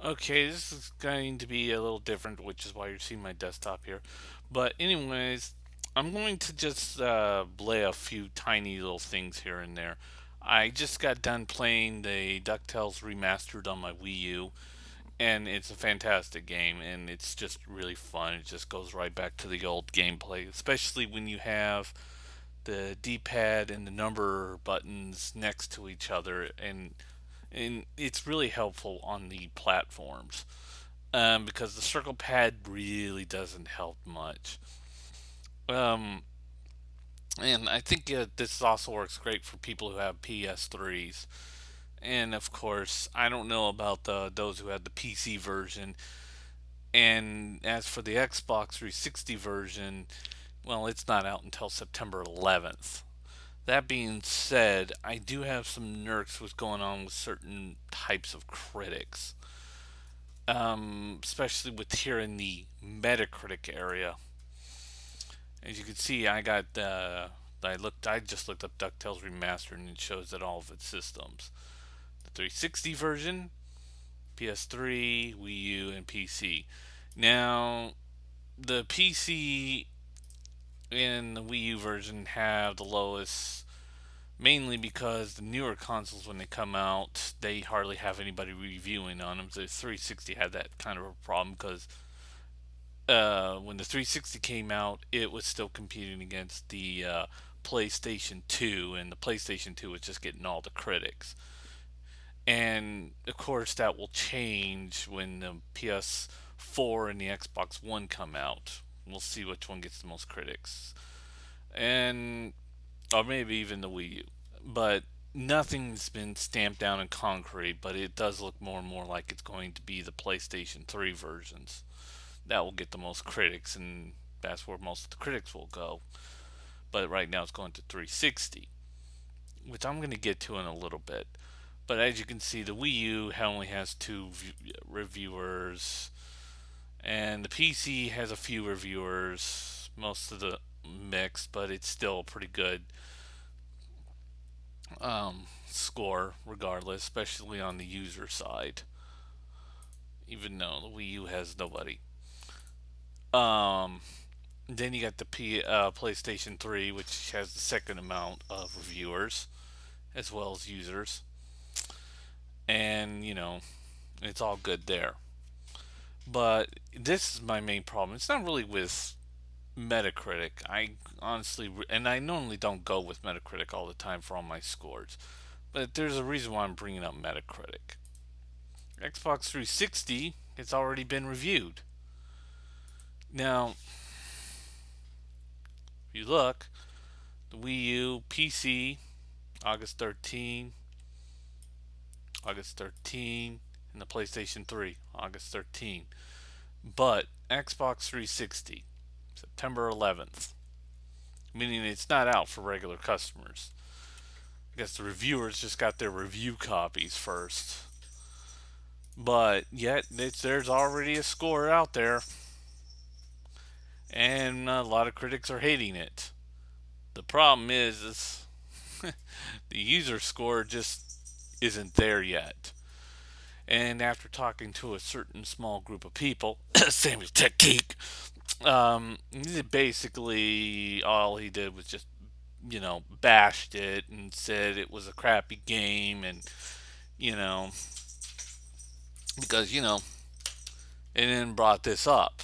Okay, this is going to be a little different, which is why you're seeing my desktop here. But anyways, I'm going to just lay a few tiny little things here and there. I just got done playing the DuckTales Remastered on my Wii U, and it's a fantastic game, and it's just really fun. It just goes right back to the old gameplay, especially when you have the D-pad and the number buttons next to each other, and it's really helpful on the platforms because the circle pad really doesn't help much. Um, and I think this also works great for people who have PS3s. And of course, I don't know about those who had the PC version. And as for the Xbox 360 version, well, it's not out until September 11th. That being said, I do have some nerks what's going on with certain types of critics, especially with here in the Metacritic area. As you can see, I just looked up DuckTales Remastered, and it shows that all of its systems, the 360 version, PS3, Wii U, and PC. Now, the PC and the Wii U version have the lowest, mainly because the newer consoles, when they come out, they hardly have anybody reviewing on them. The 360 had that kind of a problem because when the 360 came out, it was still competing against the PlayStation 2, and the PlayStation 2 was just getting all the critics. And of course, that will change when the PS4 and the Xbox One come out. We'll see which one gets the most critics, and or maybe even the Wii U. But nothing's been stamped down in concrete. But it does look more and more like it's going to be the PlayStation 3 versions that will get the most critics, and that's where most of the critics will go. But right now it's going to 360, which I'm going to get to in a little bit. But as you can see, the Wii U only has two reviewers, and the PC has a few reviewers, most of the mixed, but it's still a pretty good score regardless, especially on the user side, even though the Wii U has nobody. Um, Then you got the PlayStation 3, which has the second amount of reviewers as well as users. And, it's all good there. But this is my main problem. It's not really with Metacritic. I honestly, and I normally don't go with Metacritic all the time for all my scores. But there's a reason why I'm bringing up Metacritic. Xbox 360, it's already been reviewed. Now, if you look, the Wii U, PC, August 13, August 13, and the PlayStation 3, August 13. But Xbox 360, September 11th, meaning it's not out for regular customers. I guess the reviewers just got their review copies first. But yet, there's already a score out there, and a lot of critics are hating it. The problem is the user score just isn't there yet. And after talking to a certain small group of people, Samuel Tech Geek, basically all he did was just, bashed it and said it was a crappy game, and, you know, because, and then brought this up.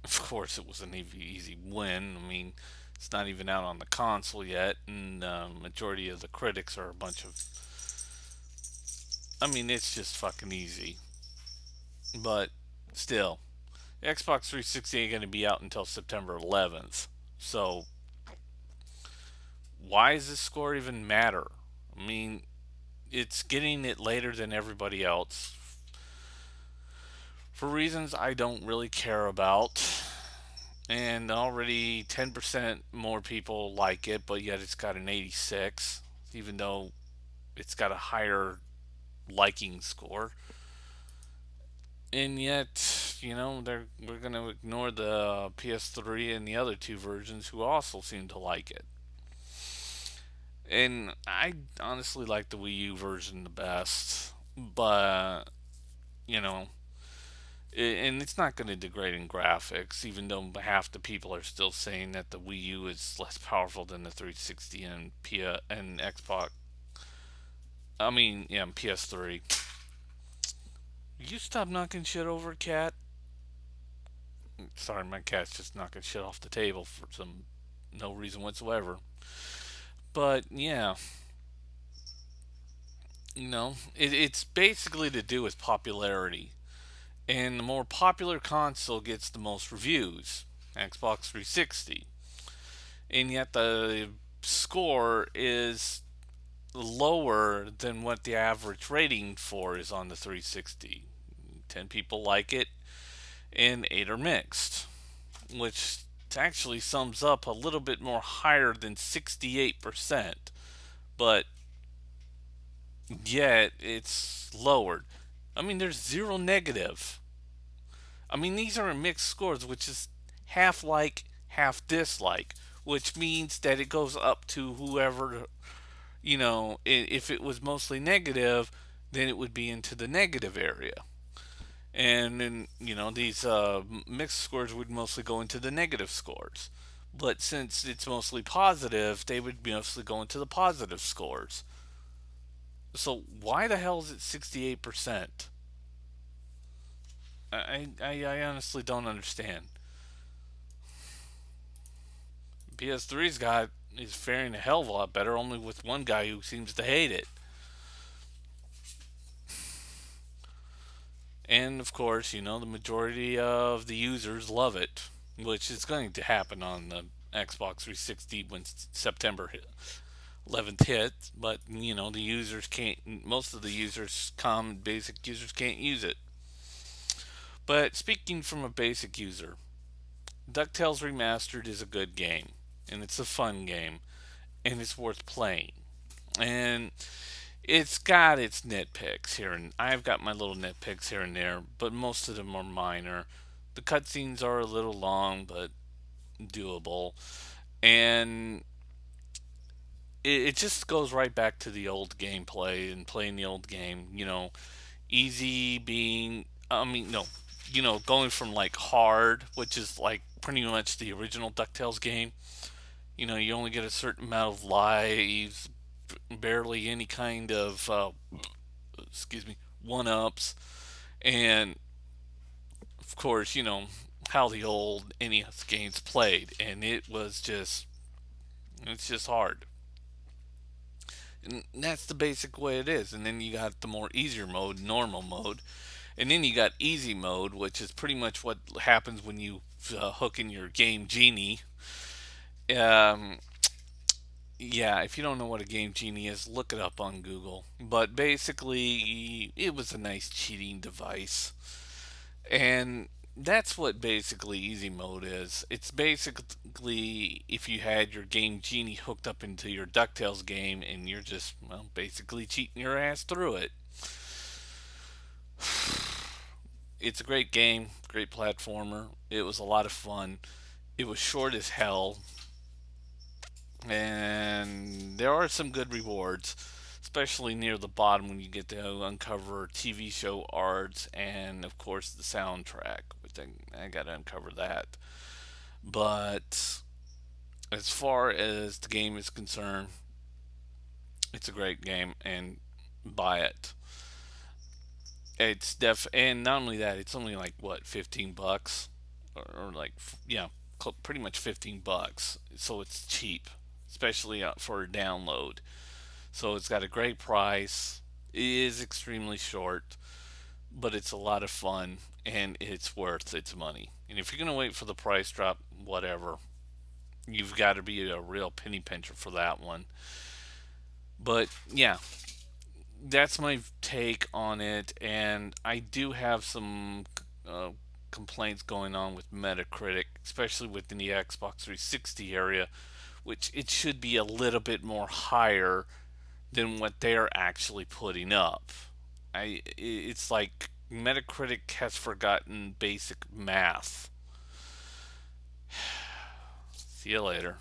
Of course, it was an easy win. I mean, it's not even out on the console yet, and majority of the critics are a bunch of. I mean, it's just fucking easy. But still, Xbox 360 ain't going to be out until September 11th. So, why does this score even matter? I mean, it's getting it later than everybody else for reasons I don't really care about. And already 10% more people like it, but yet it's got an 86, even though it's got a higher liking score. And yet, we're going to ignore the PS3 and the other two versions who also seem to like it. And I honestly like the Wii U version the best, but you know, and it's not going to degrade in graphics, even though half the people are still saying that the Wii U is less powerful than the 360 and and Xbox. I mean, yeah, and PS3. You stop knocking shit over, cat. Sorry, my cat's just knocking shit off the table for some no reason whatsoever. But yeah, it's basically to do with popularity, and the more popular console gets the most reviews. Xbox 360, and yet the score is lower than what the average rating for is on the 360. 10 people like it, and 8 are mixed, which actually sums up a little bit more higher than 68%, but yet it's lowered. I mean, there's zero negative. I mean, these are mixed scores, which is half like, half dislike, which means that it goes up to whoever, if it was mostly negative, then it would be into the negative area. And then, these mixed scores would mostly go into the negative scores. But since it's mostly positive, they would mostly go into the positive scores. So why the hell is it 68%? I honestly don't understand. PS3's got is faring a hell of a lot better, only with one guy who seems to hate it. And of course, the majority of the users love it, which is going to happen on the Xbox 360 when September 11th hit. But the users can't. Most of the users, common basic users, can't use it. But speaking from a basic user, DuckTales Remastered is a good game, and it's a fun game, and it's worth playing. And it's got its nitpicks here, and I've got my little nitpicks here and there, but most of them are minor. The cutscenes are a little long, but doable, and it just goes right back to the old gameplay and playing the old game. Easy being, I mean, no, going from like hard, which is like pretty much the original DuckTales game. You only get a certain amount of lives, barely any kind of, excuse me, one ups, and of course, how the old NES games played, and it's just hard. And that's the basic way it is. And then you got the more easier mode, normal mode, and then you got easy mode, which is pretty much what happens when you hook in your game genie. Um, yeah, if you don't know what a game genie is, look it up on Google. But basically, it was a nice cheating device. And that's what basically easy mode is. It's basically if you had your game genie hooked up into your DuckTales game and you're just, well, basically cheating your ass through it. It's a great game, great platformer. It was a lot of fun. It was short as hell, and there are some good rewards, especially near the bottom when you get to uncover TV show arts and, of course, the soundtrack, which I got to uncover that. But as far as the game is concerned, it's a great game and buy it. And not only that, it's only like what, 15 bucks or like, yeah, pretty much 15 bucks. So it's cheap, especially for a download. So it's got a great price. It is extremely short, but it's a lot of fun and it's worth its money. And if you're going to wait for the price drop, whatever, you've got to be a real penny pincher for that one. But yeah, that's my take on it. And I do have some complaints going on with Metacritic, especially within the Xbox 360 area, which it should be a little bit more higher than what they're actually putting up. It's like Metacritic has forgotten basic math. See you later.